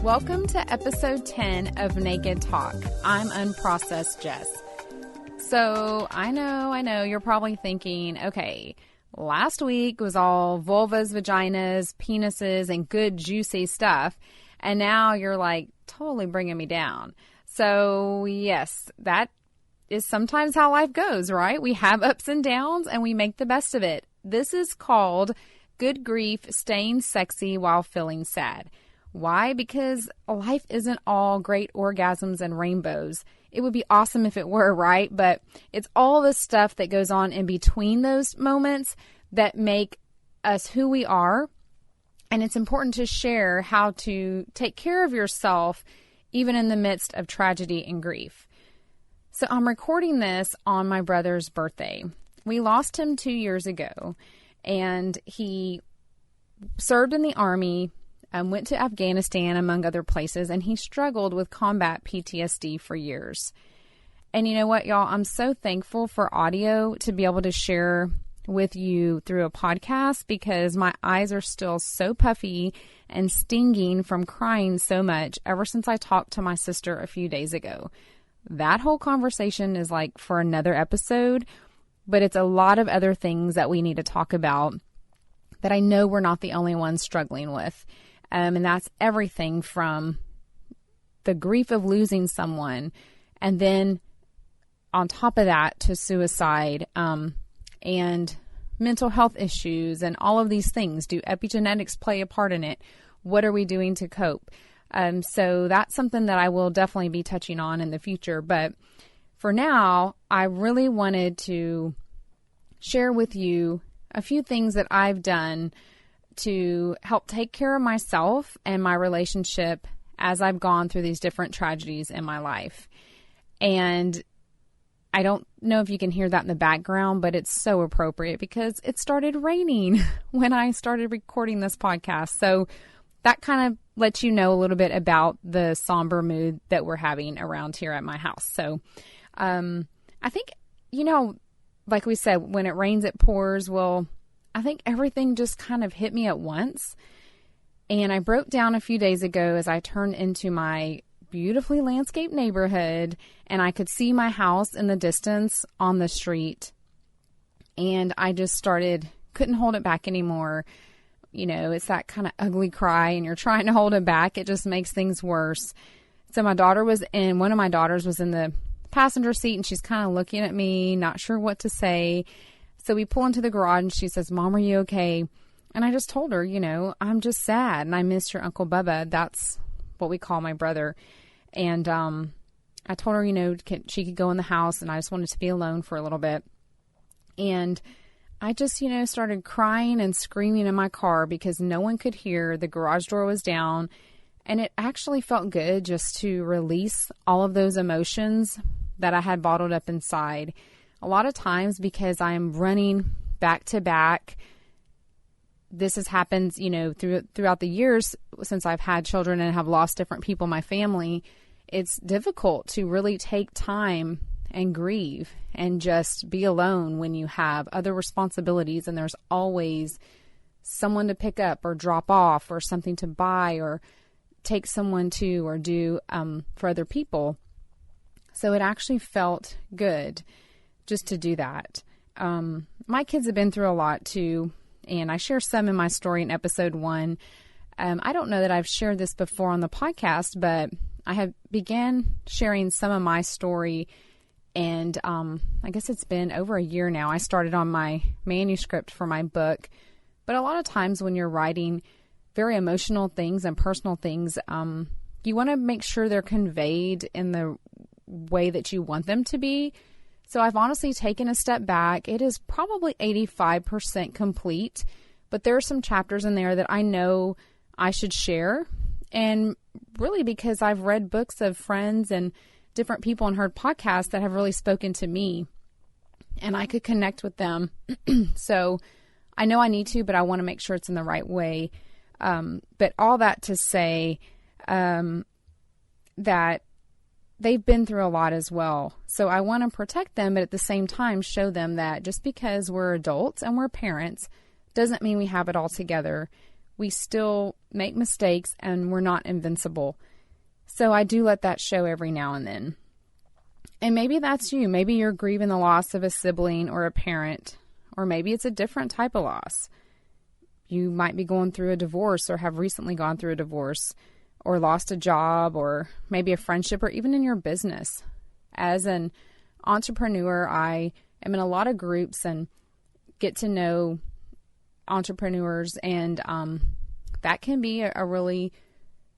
Welcome to episode 10 of Naked Talk. I'm Unprocessed Jess. So I know, you're probably thinking, okay, last week was all vulvas, vaginas, penises, and good juicy stuff. And now you're like totally bringing me down. So yes, that is sometimes how life goes, right? We have ups and downs and we make the best of it. This is called Good Grief, Staying Sexy While Feeling Sad. Why? Because life isn't all great orgasms and rainbows. It would be awesome if it were, right? But it's all the stuff that goes on in between those moments that make us who we are. And it's important to share how to take care of yourself even in the midst of tragedy and grief. So I'm recording this on my brother's birthday. We lost him 2 years ago, and he served in the Army, went to Afghanistan, among other places, and he struggled with combat PTSD for years. And you know what, y'all? I'm so thankful for audio to be able to share with you through a podcast because my eyes are still so puffy and stinging from crying so much ever since I talked to my sister a few days ago. That whole conversation is like for another episode, but it's a lot of other things that we need to talk about that I know we're not the only ones struggling with. And that's everything from the grief of losing someone, and then on top of that to suicide, and mental health issues and all of these things. Do epigenetics play a part in it? What are we doing to cope? So that's something that I will definitely be touching on in the future. But for now, I really wanted to share with you a few things that I've done to help take care of myself and my relationship as I've gone through these different tragedies in my life. And I don't know if you can hear that in the background, but it's so appropriate because it started raining when I started recording this podcast. So that kind of lets you know a little bit about the somber mood that we're having around here at my house. So I think, like we said, when it rains, it pours. Well, I think everything just kind of hit me at once. And I broke down a few days ago as I turned into my beautifully landscaped neighborhood, and I could see my house in the distance on the street. And I just couldn't hold it back anymore. It's that kind of ugly cry, and you're trying to hold it back. It just makes things worse. So one of my daughters was in the passenger seat, and she's kind of looking at me, not sure what to say. So we pull into the garage and she says, "Mom, are you okay?" And I just told her, I'm just sad and I miss your Uncle Bubba. That's what we call my brother. And I told her, she could go in the house, and I just wanted to be alone for a little bit. And I just, started crying and screaming in my car because no one could hear. The garage door was down. And it actually felt good just to release all of those emotions that I had bottled up inside. A lot of times, because I'm running back to back, this has happened, throughout the years since I've had children and have lost different people in my family. It's difficult to really take time and grieve and just be alone when you have other responsibilities and there's always someone to pick up or drop off or something to buy or take someone to or do for other people. So it actually felt good just to do that. My kids have been through a lot too, and I share some in my story in episode 1. I don't know that I've shared this before on the podcast, but I have began sharing some of my story, and I guess it's been over a year now. I started on my manuscript for my book, but a lot of times when you're writing very emotional things and personal things, you want to make sure they're conveyed in the way that you want them to be. So I've honestly taken a step back. It is probably 85% complete, but there are some chapters in there that I know I should share. And really because I've read books of friends and different people and heard podcasts that have really spoken to me, and I could connect with them. So I know I need to, but I want to make sure it's in the right way. But all that to say that they've been through a lot as well. So I want to protect them, but at the same time show them that just because we're adults and we're parents doesn't mean we have it all together. we still make mistakes and we're not invincible. So I do let that show every now and then. And maybe that's you. Maybe you're grieving the loss of a sibling or a parent, or maybe it's a different type of loss. You might be going through a divorce or have recently gone through a divorce or lost a job or maybe a friendship or even in your business. As an entrepreneur, I am in a lot of groups and get to know entrepreneurs, and that can be a really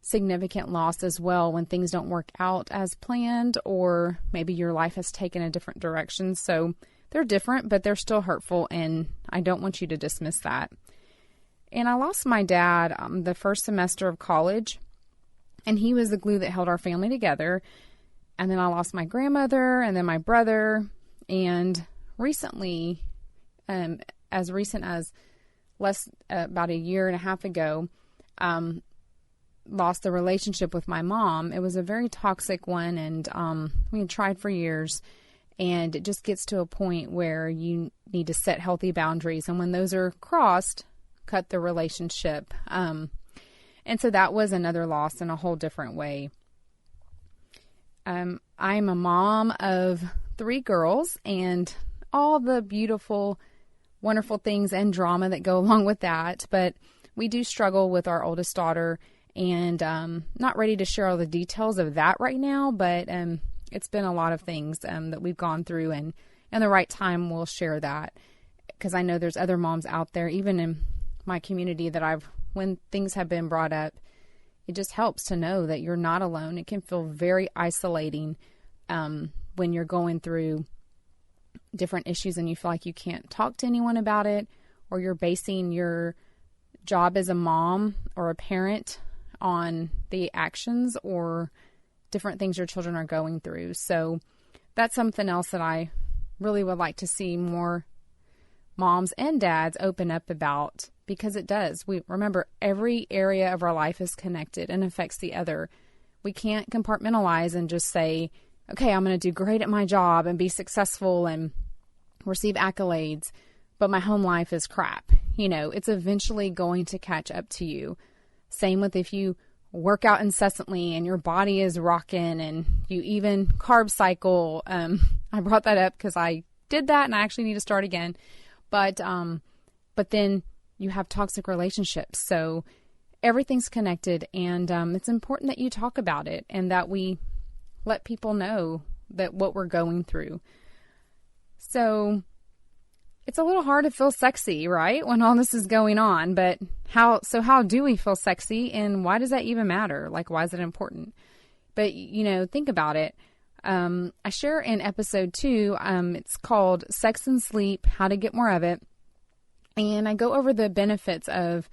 significant loss as well when things don't work out as planned, or maybe your life has taken a different direction. So they're different, but they're still hurtful, and I don't want you to dismiss that. And I lost my dad the first semester of college, and he was the glue that held our family together. And then I lost my grandmother and then my brother, and recently, as recent as about a year and a half ago, lost the relationship with my mom. It was a very toxic one, and we had tried for years, and it just gets to a point where you need to set healthy boundaries, and when those are crossed, cut the relationship. And so that was another loss in a whole different way. I'm a mom of 3 girls and all the beautiful, wonderful things and drama that go along with that. But we do struggle with our oldest daughter, and not ready to share all the details of that right now, but it's been a lot of things that we've gone through, and in the right time we'll share that, because I know there's other moms out there, even in my community, that when things have been brought up, it just helps to know that you're not alone. It can feel very isolating when you're going through different issues and you feel like you can't talk to anyone about it, or you're basing your job as a mom or a parent on the actions or different things your children are going through. So that's something else that I really would like to see more moms and dads open up about, because it does. We remember every area of our life is connected and affects the other. We can't compartmentalize and just say, okay, I'm going to do great at my job and be successful and receive accolades, but my home life is crap. It's eventually going to catch up to you. Same with if you work out incessantly and your body is rocking and you even carb cycle. I brought that up because I did that and I actually need to start again. But then you have toxic relationships. So everything's connected, and it's important that you talk about it and that we let people know that what we're going through. So it's a little hard to feel sexy, right, when all this is going on, but how do we feel sexy, and why does that even matter? Like, why is it important? But, think about it. I share in episode 2, it's called Sex and Sleep, How to Get More of It. And I go over the benefits of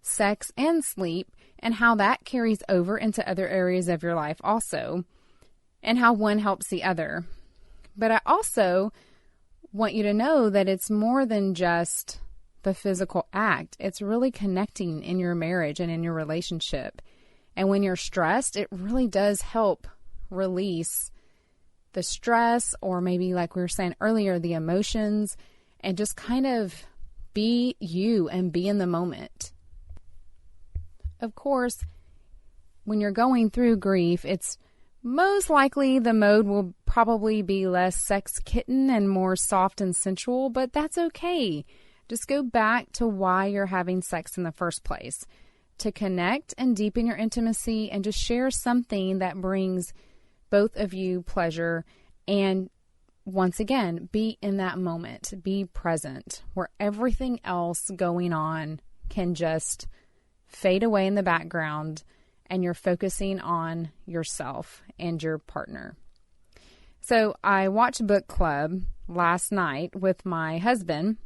sex and sleep and how that carries over into other areas of your life also, and how one helps the other. But I also want you to know that it's more than just the physical act. It's really connecting in your marriage and in your relationship. And when you're stressed, it really does help release the stress, or maybe, like we were saying earlier, the emotions, and just kind of be you and be in the moment. Of course, when you're going through grief, it's most likely the mode will probably be less sex kitten and more soft and sensual, but that's okay. Just go back to why you're having sex in the first place, to connect and deepen your intimacy and just share something that brings both of you pleasure. And once again, be in that moment, be present, where everything else going on can just fade away in the background and you're focusing on yourself and your partner. So I watched book club last night with my husband,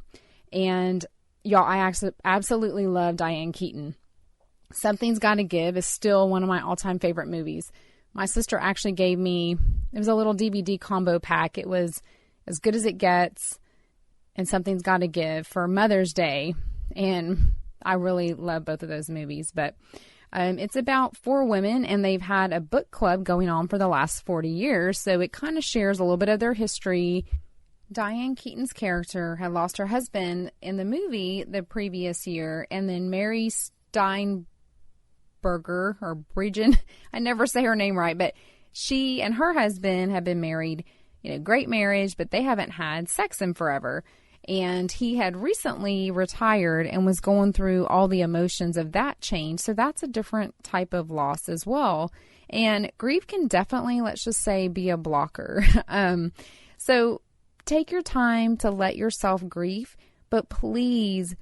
and y'all, I absolutely love Diane Keaton. Something's Gotta Give is still one of my all-time favorite movies. My sister actually gave me, it was a little DVD combo pack. It was As Good as It Gets and Something's Gotta Give for Mother's Day. And I really love both of those movies. But it's about 4 women, and they've had a book club going on for the last 40 years. So it kind of shares a little bit of their history. Diane Keaton's character had lost her husband in the movie the previous year, and then Mary Steinberger or Bridgen. I never say her name right, but she and her husband have been married, great marriage, but they haven't had sex in forever. And he had recently retired and was going through all the emotions of that change. So that's a different type of loss as well. And grief can definitely, let's just say, be a blocker. So take your time to let yourself grieve, but please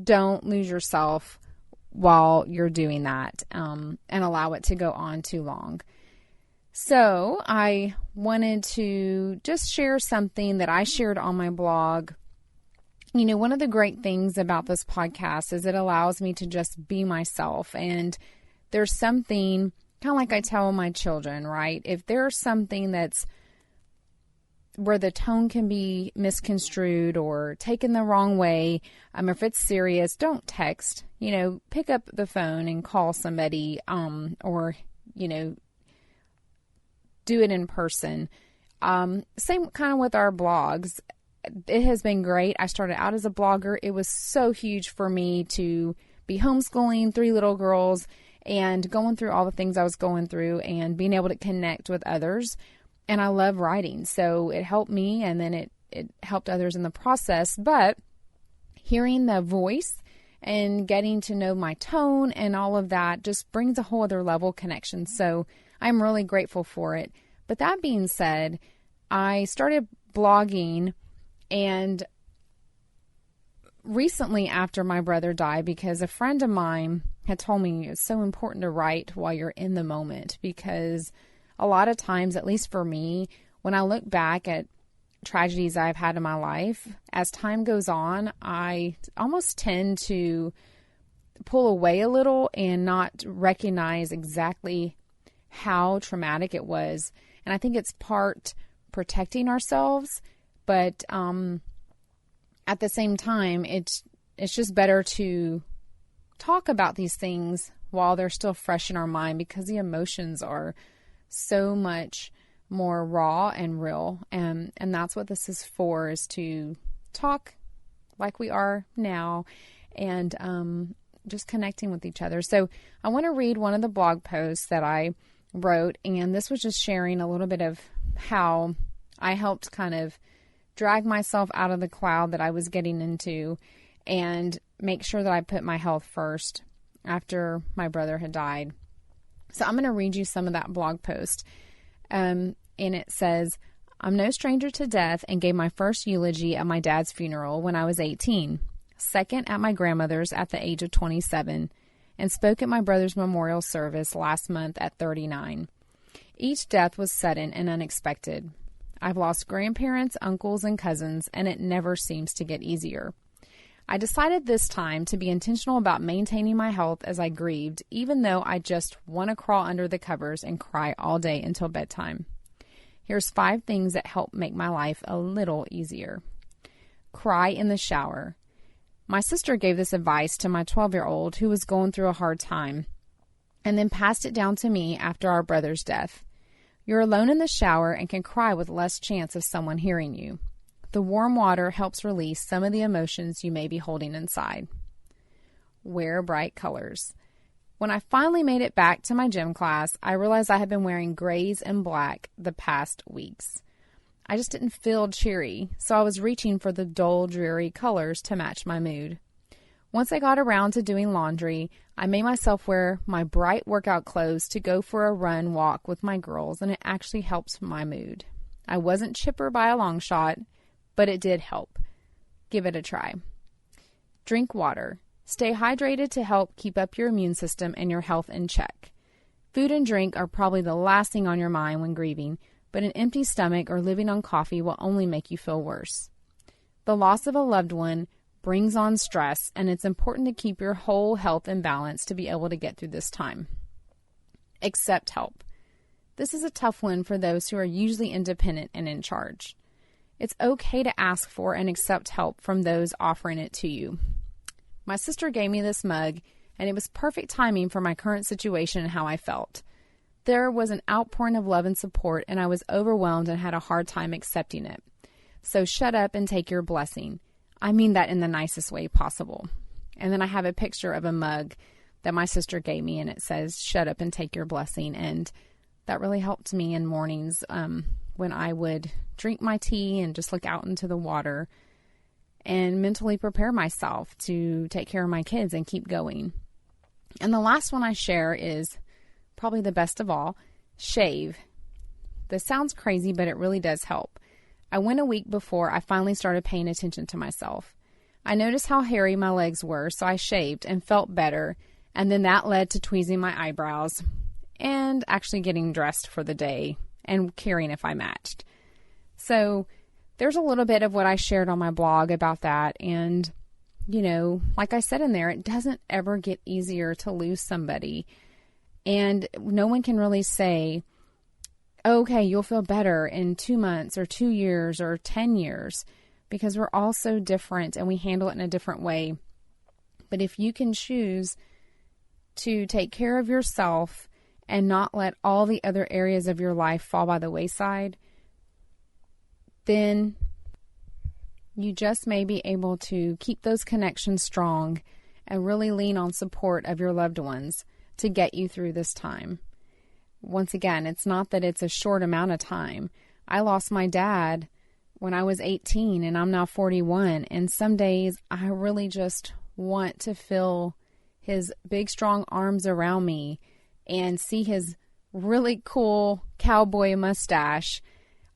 don't lose yourself while you're doing that, and allow it to go on too long. So I wanted to just share something that I shared on my blog. One of the great things about this podcast is it allows me to just be myself. And there's something, kind of like I tell my children, right? If there's something that's where the tone can be misconstrued or taken the wrong way, or if it's serious, don't text. Pick up the phone and call somebody, or do it in person. Same kind of with our blogs. It has been great. I started out as a blogger. It was so huge for me to be homeschooling 3 little girls and going through all the things I was going through and being able to connect with others. And I love writing. So it helped me, and then it helped others in the process. But hearing the voice and getting to know my tone and all of that just brings a whole other level of connection. So I'm really grateful for it. But that being said, I started blogging, and recently after my brother died, because a friend of mine had told me it's so important to write while you're in the moment, because a lot of times, at least for me, when I look back at tragedies I've had in my life, as time goes on, I almost tend to pull away a little and not recognize exactly how traumatic it was. And I think it's part protecting ourselves, but at the same time, it's just better to talk about these things while they're still fresh in our mind, because the emotions are so much more raw and real. And that's what this is for, is to talk like we are now and just connecting with each other. So I want to read one of the blog posts that I wrote, and this was just sharing a little bit of how I helped kind of drag myself out of the cloud that I was getting into and make sure that I put my health first after my brother had died. So I'm going to read you some of that blog post. And it says, I'm no stranger to death and gave my first eulogy at my dad's funeral when I was 18, second at my grandmother's at the age of 27, and spoke at my brother's memorial service last month at 39. Each death was sudden and unexpected. I've lost grandparents, uncles, and cousins, and it never seems to get easier. I decided this time to be intentional about maintaining my health as I grieved, even though I just want to crawl under the covers and cry all day until bedtime. Here's 5 things that help make my life a little easier. Cry in the shower. My sister gave this advice to my 12-year-old who was going through a hard time, and then passed it down to me after our brother's death. You're alone in the shower and can cry with less chance of someone hearing you. The warm water helps release some of the emotions you may be holding inside. Wear bright colors. When I finally made it back to my gym class, I realized I had been wearing grays and black the past weeks. I just didn't feel cheery, so I was reaching for the dull, dreary colors to match my mood. Once I got around to doing laundry, I made myself wear my bright workout clothes to go for a run walk with my girls, and it actually helped my mood. I wasn't chipper by a long shot, but it did help. Give it a try. Drink water. Stay hydrated to help keep up your immune system and your health in check. Food and drink are probably the last thing on your mind when grieving, but an empty stomach or living on coffee will only make you feel worse. The loss of a loved one brings on stress, and it's important to keep your whole health in balance to be able to get through this time. Accept help. This is a tough one for those who are usually independent and in charge. It's okay to ask for and accept help from those offering it to you. My sister gave me this mug, and it was perfect timing for my current situation and how I felt. There was an outpouring of love and support, and I was overwhelmed and had a hard time accepting it. So shut up and take your blessing. I mean that in the nicest way possible. And then I have a picture of a mug that my sister gave me, and it says, "Shut up and take your blessing." And that really helped me in mornings when I would drink my tea and just look out into the water and mentally prepare myself to take care of my kids and keep going. And the last one I share is probably the best of all: shave. This sounds crazy, but it really does help. I went a week before I finally started paying attention to myself. I noticed how hairy my legs were, so I shaved and felt better, and then that led to tweezing my eyebrows and actually getting dressed for the day and caring if I matched. So there's a little bit of what I shared on my blog about that, and like I said in there, it doesn't ever get easier to lose somebody, and no one can really say, okay, you'll feel better in 2 months or 2 years or 10 years, because we're all so different and we handle it in a different way. But if you can choose to take care of yourself and not let all the other areas of your life fall by the wayside, then you just may be able to keep those connections strong and really lean on support of your loved ones to get you through this time. Once again, it's not that it's a short amount of time. I lost my dad when I was 18 and I'm now 41. And some days I really just want to feel his big, strong arms around me and see his really cool cowboy mustache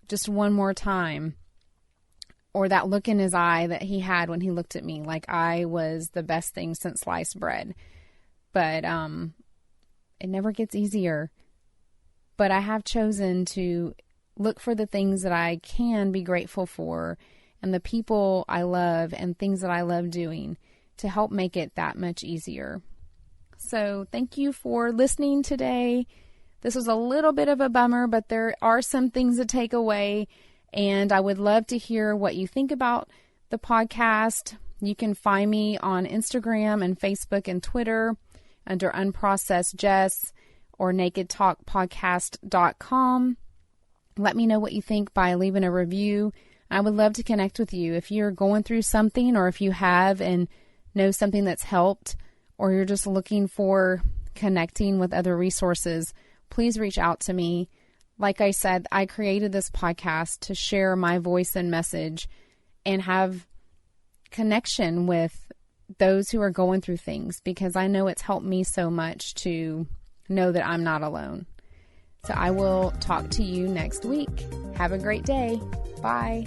just one more time. Or that look in his eye that he had when he looked at me like I was the best thing since sliced bread. But it never gets easier. But I have chosen to look for the things that I can be grateful for and the people I love and things that I love doing to help make it that much easier. So thank you for listening today. This was a little bit of a bummer, but there are some things to take away, and I would love to hear what you think about the podcast. You can find me on Instagram and Facebook and Twitter under Unprocessed Jess, or nakedtalkpodcast.com. Let me know what you think by leaving a review. I would love to connect with you. If you're going through something, or if you have and know something that's helped, or you're just looking for connecting with other resources, please reach out to me. Like I said, I created this podcast to share my voice and message and have connection with those who are going through things, because I know it's helped me so much to know that I'm not alone. So I will talk to you next week. Have a great day. Bye.